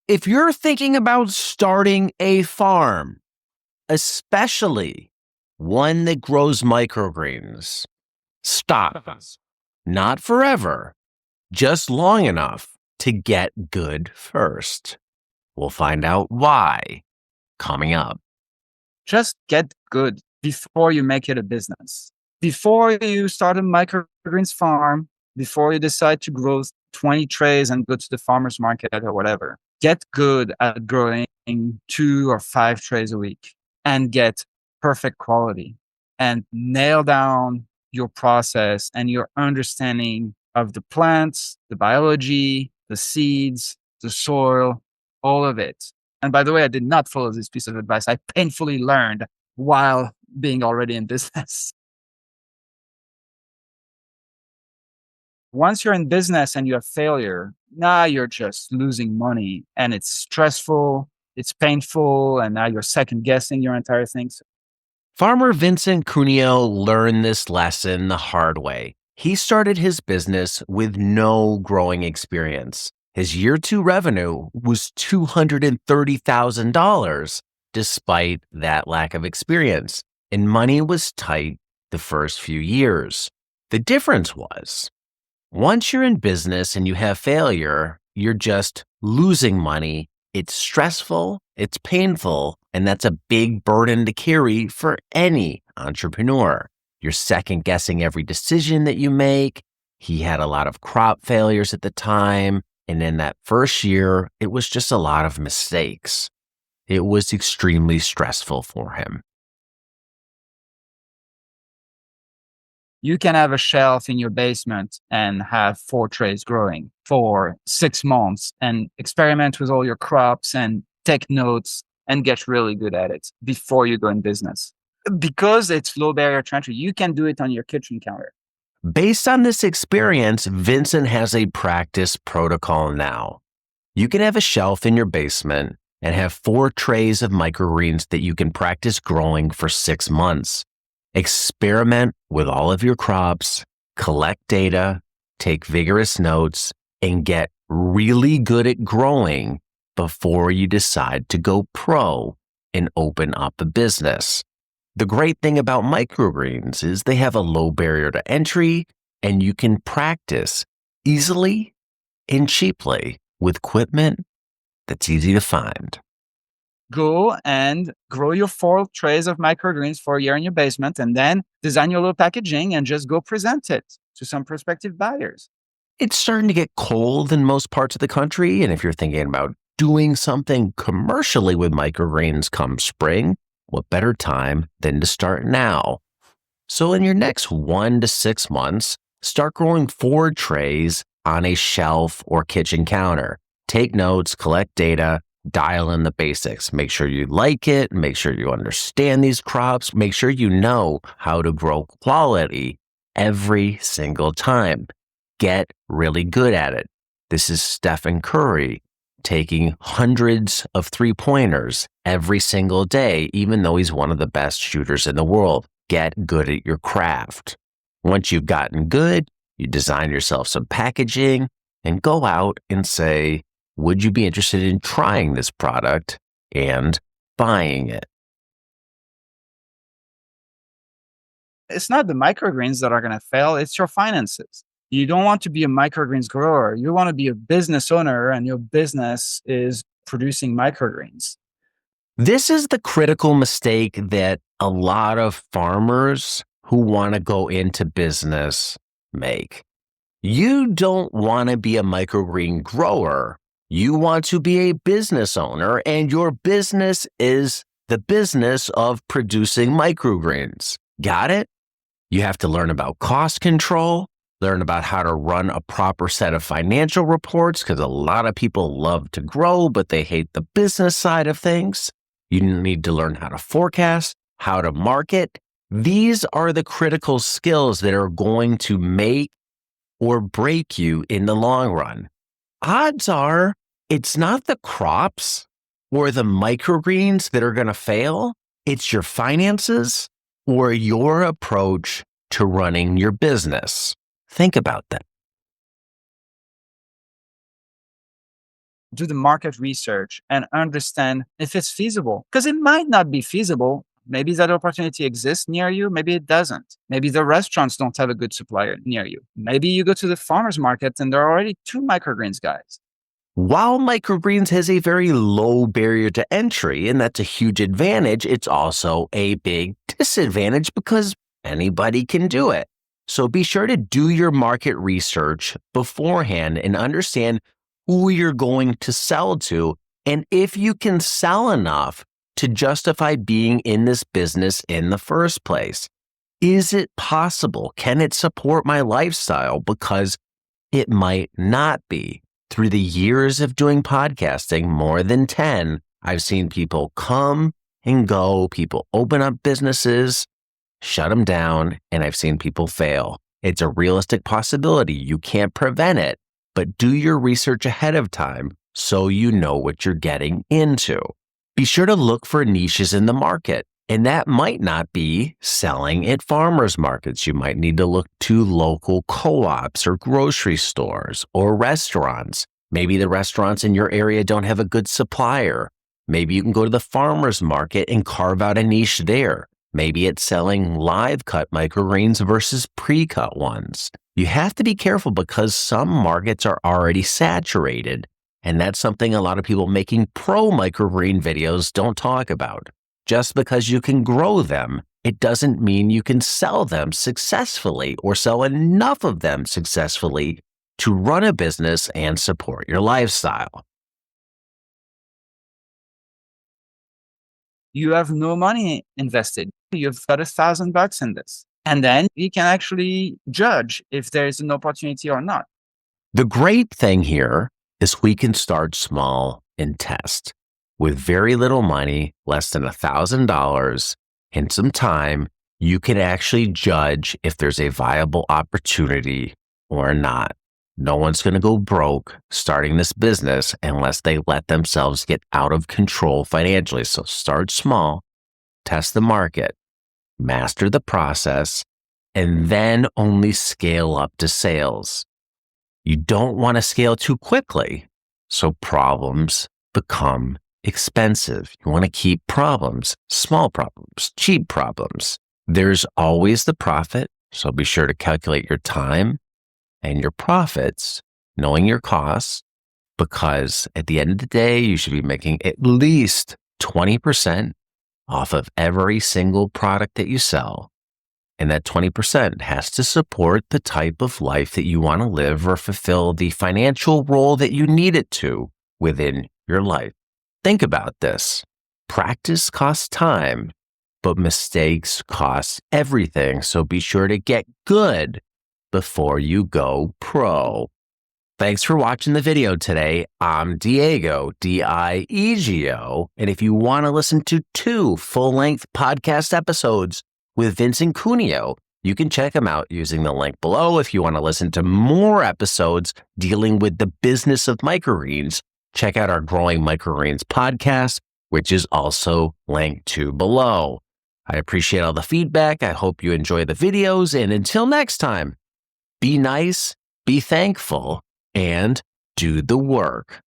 If you're thinking about starting a farm, especially one that grows microgreens, stop. Not forever, just long enough to get good first. We'll find out why coming up. Just get good before you make it a business. Before you start a microgreens farm, before you decide to grow 20 trays and go to the farmer's market or whatever, get good at growing 2 or 5 trays a week and get perfect quality and nail down your process and your understanding of the plants, the biology, the seeds, the soil, all of it. And by the way, I did not follow this piece of advice. I painfully learned while being already in business. Once you're in business and you have failure, now you're just losing money and it's stressful, it's painful, and now you're second guessing your entire thing. Farmer Vincent Cuneo learned this lesson the hard way. He started his business with no growing experience. His year 2 revenue was $230,000 despite that lack of experience, and money was tight the first few years. The difference was, once you're in business and you have failure, you're just losing money. It's stressful, it's painful, and that's a big burden to carry for any entrepreneur. You're second guessing every decision that you make. He had a lot of crop failures at the time. And in that first year, it was just a lot of mistakes. It was extremely stressful for him. You can have a shelf in your basement and have 4 trays growing for 6 months and experiment with all your crops and take notes and get really good at it before you go in business. Because it's low barrier to entry, you can do it on your kitchen counter. Based on this experience, Vincent has a practice protocol now. You can have a shelf in your basement and have 4 trays of microgreens that you can practice growing for 6 months. Experiment with all of your crops, collect data, take vigorous notes, and get really good at growing before you decide to go pro and open up a business. The great thing about microgreens is they have a low barrier to entry, and you can practice easily and cheaply with equipment that's easy to find. Go and grow your 4 trays of microgreens for a year in your basement, and then design your little packaging and just go present it to some prospective buyers. It's starting to get cold in most parts of the country, and if you're thinking about doing something commercially with microgreens come spring, what better time than to start now? So in your next 1 to 6 months, start growing 4 trays on a shelf or kitchen counter. Take notes, collect data, dial in the basics. Make sure you like it, make sure you understand these crops, make sure you know how to grow quality every single time. Get really good at it. This is Stephen Curry taking hundreds of 3-pointers every single day, even though he's one of the best shooters in the world. Get good at your craft. Once you've gotten good, you design yourself some packaging and go out and say, would you be interested in trying this product and buying it? It's not the microgreens that are going to fail, it's your finances. You don't want to be a microgreens grower. You want to be a business owner, and your business is producing microgreens. This is the critical mistake that a lot of farmers who want to go into business make. You don't want to be a microgreen grower. You want to be a business owner, and your business is the business of producing microgreens. Got it? You have to learn about cost control, learn about how to run a proper set of financial reports, because a lot of people love to grow, but they hate the business side of things. You need to learn how to forecast, how to market. These are the critical skills that are going to make or break you in the long run. Odds are it's not the crops or the microgreens that are going to fail. It's your finances or your approach to running your business. Think about that. do the market research and understand if it's feasible. Because it might not be feasible. Maybe that opportunity exists near you. Maybe it doesn't. Maybe the restaurants don't have a good supplier near you. Maybe you go to the farmer's market and there are already two microgreens guys. While microgreens has a very low barrier to entry, and that's a huge advantage, it's also a big disadvantage because anybody can do it. So be sure to do your market research beforehand and understand who you're going to sell to and if you can sell enough to justify being in this business in the first place. Is it possible? Can it support my lifestyle? Because it might not be. Through the years of doing podcasting, more than 10, I've seen people come and go, people open up businesses, shut them down, and I've seen people fail. It's a realistic possibility. You can't prevent it, but do your research ahead of time so you know what you're getting into. Be sure to look for niches in the market. And that might not be selling at farmers markets. You might need to look to local co-ops or grocery stores or restaurants. Maybe the restaurants in your area don't have a good supplier. Maybe you can go to the farmers market and carve out a niche there. Maybe it's selling live cut microgreens versus pre-cut ones. You have to be careful because some markets are already saturated. And that's something a lot of people making pro microgreen videos don't talk about. Just because you can grow them, it doesn't mean you can sell them successfully or sell enough of them successfully to run a business and support your lifestyle. You have no money invested. You've got $1,000 in this. And then you can actually judge if there is an opportunity or not. The great thing here is we can start small and test. With very little money, less than $1,000, and some time, you can actually judge if there's a viable opportunity or not. No one's going to go broke starting this business unless they let themselves get out of control financially. So start small, test the market, master the process, and then only scale up to sales. You don't want to scale too quickly, so problems become expensive. You want to keep problems, small problems, cheap problems. There's always the profit, so be sure to calculate your time and your profits, knowing your costs, because at the end of the day, you should be making at least 20% off of every single product that you sell. And that 20% has to support the type of life that you want to live or fulfill the financial role that you need it to within your life. Think about this. Practice costs time, but mistakes cost everything. So be sure to get good before you go pro. Thanks for watching the video today. I'm Diego, D-I-E-G-O. And if you want to listen to 2 full-length podcast episodes with Vincent Cuneo, you can check them out using the link below. If you want to listen to more episodes dealing with the business of microgreens, check out our Growing Microgreens podcast, which is also linked to below. I appreciate all the feedback. I hope you enjoy the videos. And until next time, be nice, be thankful, and do the work.